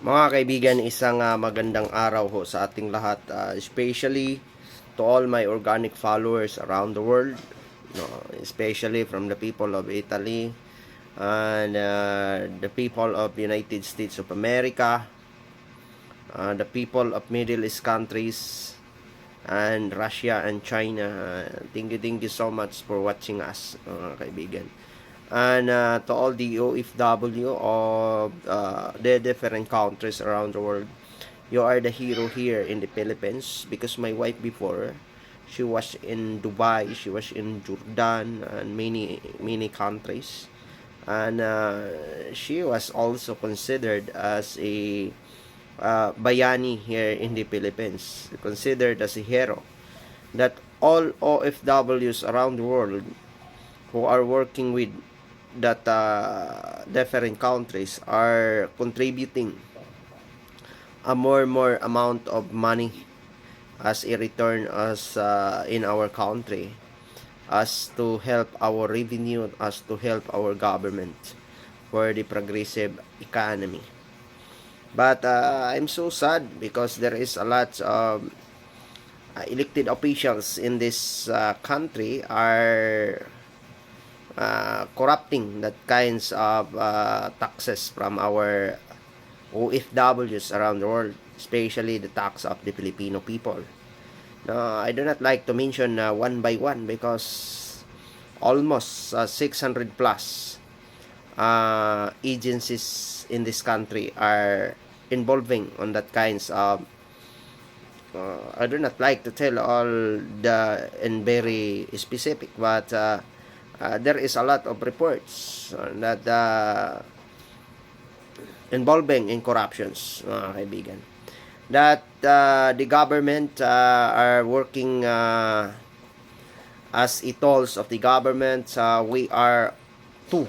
Mga kaibigan, isang magandang araw ho sa ating lahat, especially to all my organic followers around the world, no, especially from the people of Italy and the people of the United States of America, the people of Middle East countries, and Russia and China. Thank you so much for watching us, mga kaibigan. And to all the OFW of the different countries around the world, you are the hero here in the Philippines, because my wife before, she was in Dubai, she was in Jordan, and many countries. And she was also considered as a bayani here in the Philippines, considered as a hero, that all OFWs around the world who are working with that different countries are contributing a more amount of money as a return as in our country, as to help our revenue, as to help our government for the progressive economy. But I'm so sad because there is a lot of elected officials in this country are corrupting that kinds of taxes from our OFWs around the world, especially the tax of the Filipino people. I do not like to mention one by one, because almost 600 plus agencies in this country are involving on that kinds of I do not like to tell all the and very specific, but there is a lot of reports that involving in corruptions, mga kaibigan, that the government are working as tools of the government. We are two,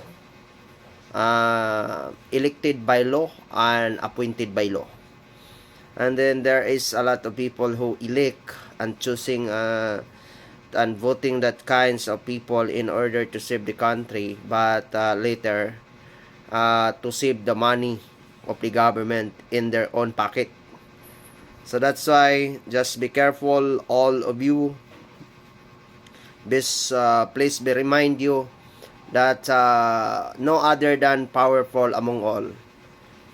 elected by law and appointed by law. And then there is a lot of people who elect and choosing and voting that kinds of people in order to save the country, but later to save the money of the government in their own pocket. So that's why, just be careful, all of you. This please be remind you that no other than powerful among all,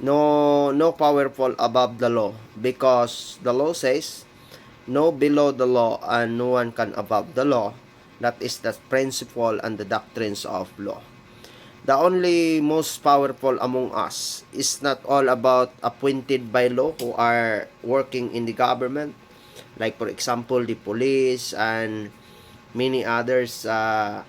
no powerful above the law, because the law says no below the law and no one can above the law. That is the principle and the doctrines of law. The only most powerful among us is not all about appointed by law who are working in the government, like for example the police and many others, what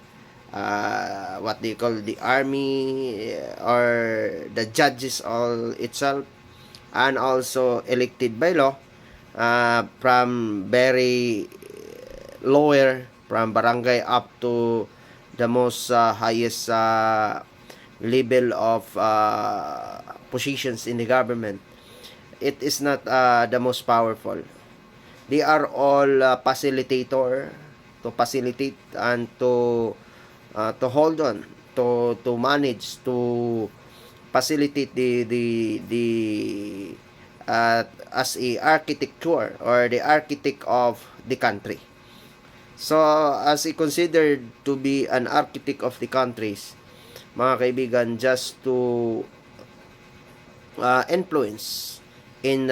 they call the army, or the judges all itself, and also elected by law, from very lower, from barangay up to the most highest level of positions in the government. It is not the most powerful. They are all facilitator, to facilitate and to hold on, to manage, to facilitate the as a architecture or the architect of the country. So as he considered to be an architect of the countries, mga kaibigan, just to influence in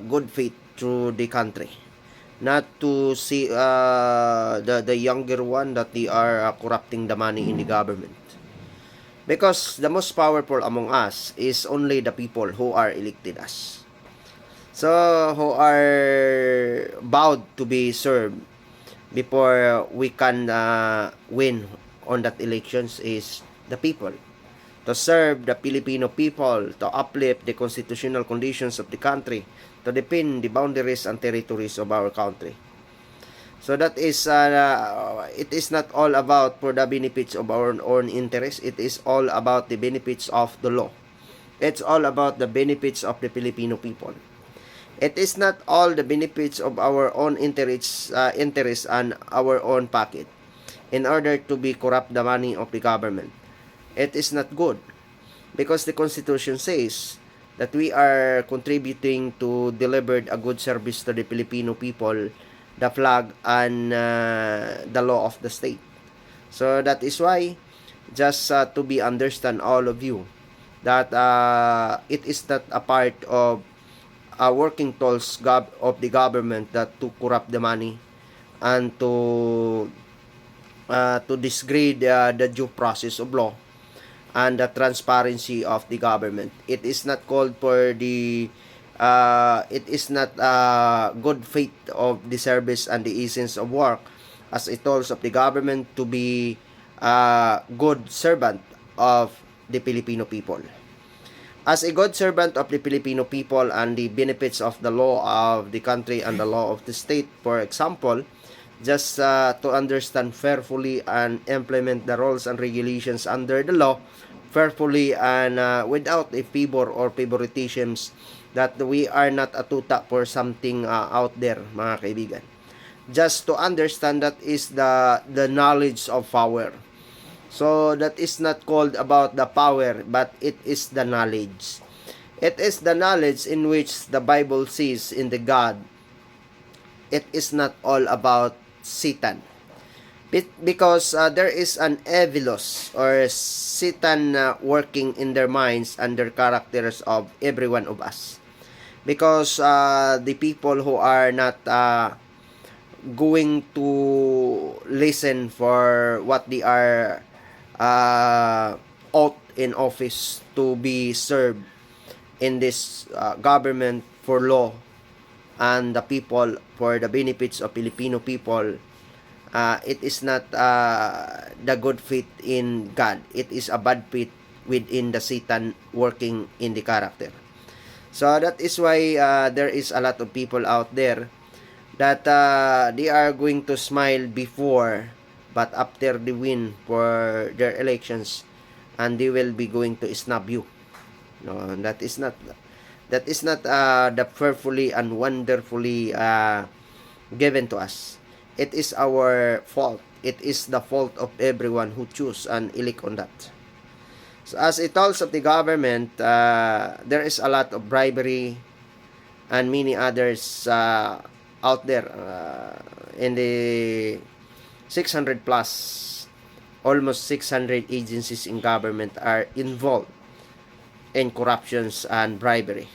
good faith through the country, not to see the younger one that they are corrupting the money in the government. Because the most powerful among us is only the people who are elected us. So, who are vowed to be served before we can win on that elections is the people. To serve the Filipino people, to uplift the constitutional conditions of the country, to defend the boundaries and territories of our country. So that is, it is not all about for the benefits of our own interest. It is all about the benefits of the law. It's all about the benefits of the Filipino people. It is not all the benefits of our own interests and our own pocket in order to be corrupt the money of the government. It is not good, because the Constitution says that we are contributing to deliver a good service to the Filipino people, the flag, and the law of the state. So that is why, just to be understand all of you, that it is not a part of working tools of the government that to corrupt the money and to disgrade the due process of law and the transparency of the government. It is not called for the it is not good faith of the service and the essence of work as a tools of the government to be a good servant of the Filipino people. As a good servant of the Filipino people and the benefits of the law of the country and the law of the state, for example, just to understand fairfully and implement the rules and regulations under the law fairfully and without a favor or favoritisms, that we are not a tuta for something out there, mga kaibigan. Just to understand that is the knowledge of power. So that is not called about the power, but it is the knowledge. It is the knowledge in which the Bible says in the God. It is not all about Satan. Because there is an evilos or Satan working in their minds and their characters of every one of us. Because the people who are not going to listen for what they are out in office to be served in this government for law and the people for the benefits of Filipino people, it is not the good faith in God. It is a bad faith within the Satan working in the character. So that is why there is a lot of people out there that they are going to smile before, but after they win for their elections, and they will be going to snub you. No, that is not the fearfully and wonderfully given to us. It is our fault. It is the fault of everyone who choose and elect on that. So as it tells of the government, there is a lot of bribery and many others out there in the 600 plus, almost 600 agencies in government are involved in corruptions and bribery.